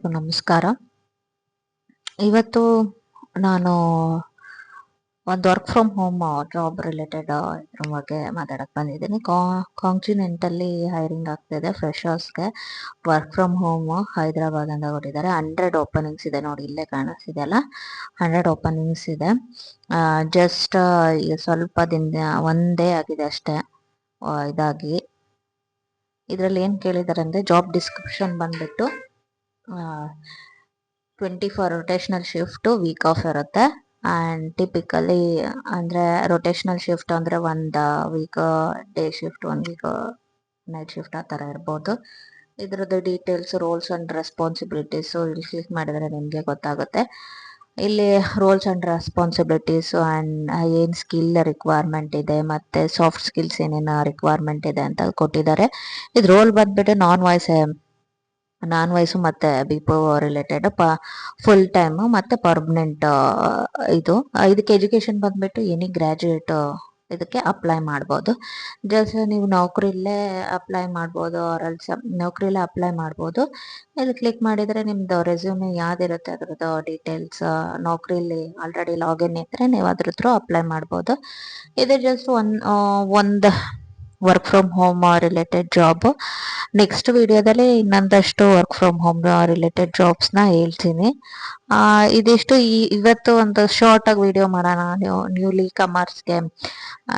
ಎಲ್ಲರಿಗೂ ನಮಸ್ಕಾರ. ಇವತ್ತು ನಾನು ಒಂದು work from home job related ಇದ್ರ ಬಗ್ಗೆ ಮಾತಾಡಕ್ ಬಂದಿದ್ದೀನಿ. ಕಾಂಟಿನೆಂಟಲ್ಲಿ ಹೈರಿಂಗ್ ಆಗ್ತಿದೆ ಫ್ರೆಶರ್ಸ್ಗೆ. ವರ್ಕ್ ಫ್ರಮ್ ಹೋಮ್ ಹೈದರಾಬಾದ್ ಅಂತ ಕೊಟ್ಟಿದ್ದಾರೆ. 100 ಓಪನಿಂಗ್ಸ್ ಇದೆ ನೋಡಿ, ಇಲ್ಲೇ ಕಾಣಿಸ್ತಿದೆಯಲ್ಲ, 100 ಓಪನಿಂಗ್ಸ್ ಇದೆ. ಜಸ್ಟ್ ಸ್ವಲ್ಪ ದಿನ ಒಂದೇ ಆಗಿದೆ ಅಷ್ಟೇ ಇದಾಗಿ. ಇದರಲ್ಲಿ ಏನು ಕೇಳಿದ್ದಾರೆ ಅಂದರೆ ಜಾಬ್ ಡಿಸ್ಕ್ರಿಪ್ಷನ್ ಬಂದ್ಬಿಟ್ಟು 24 ರೊಟೇಷನಲ್ ಶಿಫ್ಟು, ವೀಕ್ ಆಫ್ ಇರುತ್ತೆ. ಆ್ಯಂಡ್ ಟಿಪಿಕಲಿ ಅಂದರೆ ರೊಟೇಷನಲ್ ಶಿಫ್ಟ್ ಅಂದರೆ ಒಂದು week day shift, 1 week night shift, ಆ ಥರ ಇರ್ಬೋದು. ಇದರದ್ದು ಡೀಟೇಲ್ಸ್, ರೋಲ್ಸ್ ಆ್ಯಂಡ್ ರೆಸ್ಪಾನ್ಸಿಬಿಲಿಟೀಸು ಇಲ್ಲಿ ಕ್ಲಿಕ್ ಮಾಡಿದರೆ ನಿಮಗೆ ಗೊತ್ತಾಗುತ್ತೆ. ಇಲ್ಲಿ ರೋಲ್ಸ್ ಆ್ಯಂಡ್ ರೆಸ್ಪಾನ್ಸಿಬಿಲಿಟೀಸು ಆ್ಯಂಡ್ ಏನು ಸ್ಕಿಲ್ ರಿಕ್ವೈರ್ಮೆಂಟ್ ಇದೆ ಮತ್ತು ಸಾಫ್ಟ್ ಸ್ಕಿಲ್ಸ್ ಏನೇನು ರಿಕ್ವೈರ್ಮೆಂಟ್ ಇದೆ ಅಂತ ಕೊಟ್ಟಿದ್ದಾರೆ. ಇದು ರೋಲ್ ಬಂದ್ಬಿಟ್ಟು ನಾನ್ ವಾಯ್ಸು ಮತ್ತು ಬಿಪೋ ರಿಲೇಟೆಡ್ ಫುಲ್ ಟೈಮು ಮತ್ತು ಪರ್ಮನೆಂಟ್. ಇದಕ್ಕೆ ಎಜುಕೇಷನ್ ಬಂದ್ಬಿಟ್ಟು ಎನಿ ಗ್ರ್ಯಾಜುಯೇಟ್ ಇದಕ್ಕೆ ಅಪ್ಲೈ ಮಾಡ್ಬೋದು. ಜಸ್ಟ್ ನೀವು ನೌಕರಿಲ್ಲೇ ಅಪ್ಲೈ ಮಾಡ್ಬೋದು, ಆರಲ್ಸ್ ನೌಕರಿಲ್ಲೇ ಅಪ್ಲೈ ಮಾಡ್ಬೋದು. ಇಲ್ಲಿ ಕ್ಲಿಕ್ ಮಾಡಿದರೆ ನಿಮ್ಮದು ರೆಸ್ಯೂಮೆ ಯಾವ್ದಿರುತ್ತೆ ಅದರದ್ದು ಡೀಟೇಲ್ಸ್, ನೌಕರಿಲಿ ಆಲ್ರೆಡಿ ಲಾಗಿನ್ ಇದ್ದರೆ ನೀವು ಅದ್ರ ಥ್ರೂ ಅಪ್ಲೈ ಮಾಡ್ಬೋದು. ಇದು ಜಸ್ಟ್ ಒಂದು work from home related job. Next ವಿಡಿಯೋದಲ್ಲಿ ಇನ್ನೊಂದಷ್ಟು ವರ್ಕ್ ಫ್ರಮ್ ಹೋಮ್ ರಿಲೇಟೆಡ್ ಜಾಬ್ಸ್ನ ಹೇಳ್ತೀನಿ. ಇದಿಷ್ಟು ಇವತ್ತು ಒಂದು ಶಾರ್ಟ್ ಆಗಿ ವಿಡಿಯೋ ಮಾಡೋಣ. ನ್ಯೂಲಿ ಕಮರ್ಸ್ಗೆ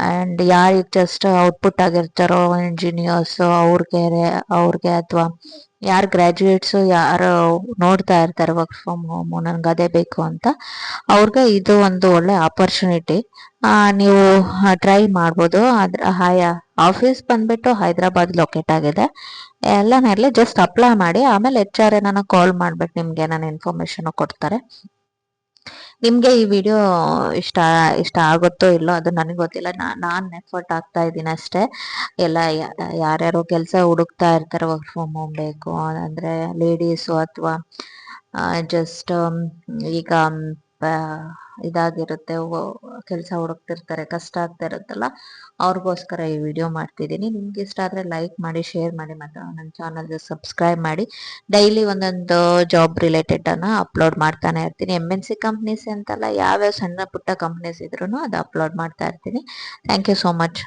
ಆ್ಯಂಡ್ ಯಾರಿಗೆ ಜಸ್ಟ್ ಔಟ್ಪುಟ್ ಆಗಿರ್ತಾರೋ ಇಂಜಿನಿಯರ್ಸು ಅವ್ರಿಗೆ ಅಥವಾ ಯಾರು ಗ್ರ್ಯಾಜುಯೇಟ್ಸು ಯಾರು ನೋಡ್ತಾ ಇರ್ತಾರೆ ವರ್ಕ್ ಫ್ರಮ್ ಹೋಮು ನನಗೆ ಅದೇ ಬೇಕು ಅಂತ, ಅವ್ರಿಗೆ ಇದು ಒಂದು ಒಳ್ಳೆ ಆಪರ್ಚುನಿಟಿ. ನೀವು ಟ್ರೈ ಮಾಡ್ಬೋದು. ಆಫೀಸ್ ಬಂದ್ಬಿಟ್ಟು ಹೈದರಾಬಾದ್ ಲೊಕೇಟ್ ಆಗಿದೆ. ಎಲ್ಲನೇ ಜಸ್ಟ್ ಅಪ್ಲೈ ಮಾಡಿ, ಆಮೇಲೆ HR ಏನಾನ ಕಾಲ್ ಮಾಡ್ಬಿಟ್ಟು ನಿಮ್ಗೆ ಏನಾನ ಇನ್ಫಾರ್ಮೇಶನ್ ಕೊಡ್ತಾರೆ. ನಿಮಗೆ ಈ ವಿಡಿಯೋ ಇಷ್ಟ ಆಗುತ್ತೋ ಇಲ್ಲೋ ಅದು ನನಗೆ ಗೊತ್ತಿಲ್ಲ. ನಾನು ಎಫರ್ಟ್ ಆಗ್ತಾ ಇದ್ದೀನಿ ಅಷ್ಟೇ. ಎಲ್ಲ ಯಾರ್ಯಾರೋ ಕೆಲಸ ಹುಡುಕ್ತಾ ಇರ್ತಾರೆ, ವರ್ಕ್ ಫ್ರಮ್ ಹೋಮ್ ಬೇಕು ಅಂದರೆ ಲೇಡೀಸು ಅಥವಾ ಜಸ್ಟ್ ಈಗ ಇದಾಗಿರುತ್ತೆ, ಕೆಲಸ ಹುಡುಕ್ತಿರ್ತಾರೆ, ಕಷ್ಟ ಆಗ್ತಾ ಇರುತ್ತಲ್ಲ, ಅವ್ರಿಗೋಸ್ಕರ ಈ ವಿಡಿಯೋ ಮಾಡ್ತಿದ್ದೀನಿ. ನಿಮ್ಗೆ ಇಷ್ಟ ಆದರೆ ಲೈಕ್ ಮಾಡಿ, ಶೇರ್ ಮಾಡಿ, ಮತ್ತು ನನ್ನ ಚಾನಲ್ಗೆ ಸಬ್ಸ್ಕ್ರೈಬ್ ಮಾಡಿ. ಡೈಲಿ ಒಂದೊಂದು ಜಾಬ್ ರಿಲೇಟೆಡ್ ಅನ್ನ ಅಪ್ಲೋಡ್ ಮಾಡ್ತಾನೆ ಇರ್ತೀನಿ. MNC ಕಂಪ್ನೀಸ್ ಅಂತಲ್ಲ, ಯಾವ್ಯಾವ ಸಣ್ಣ ಪುಟ್ಟ ಕಂಪ್ನೀಸ್ ಇದ್ರೂ ಅದು ಅಪ್ಲೋಡ್ ಮಾಡ್ತಾ ಇರ್ತೀನಿ. Thank you so much.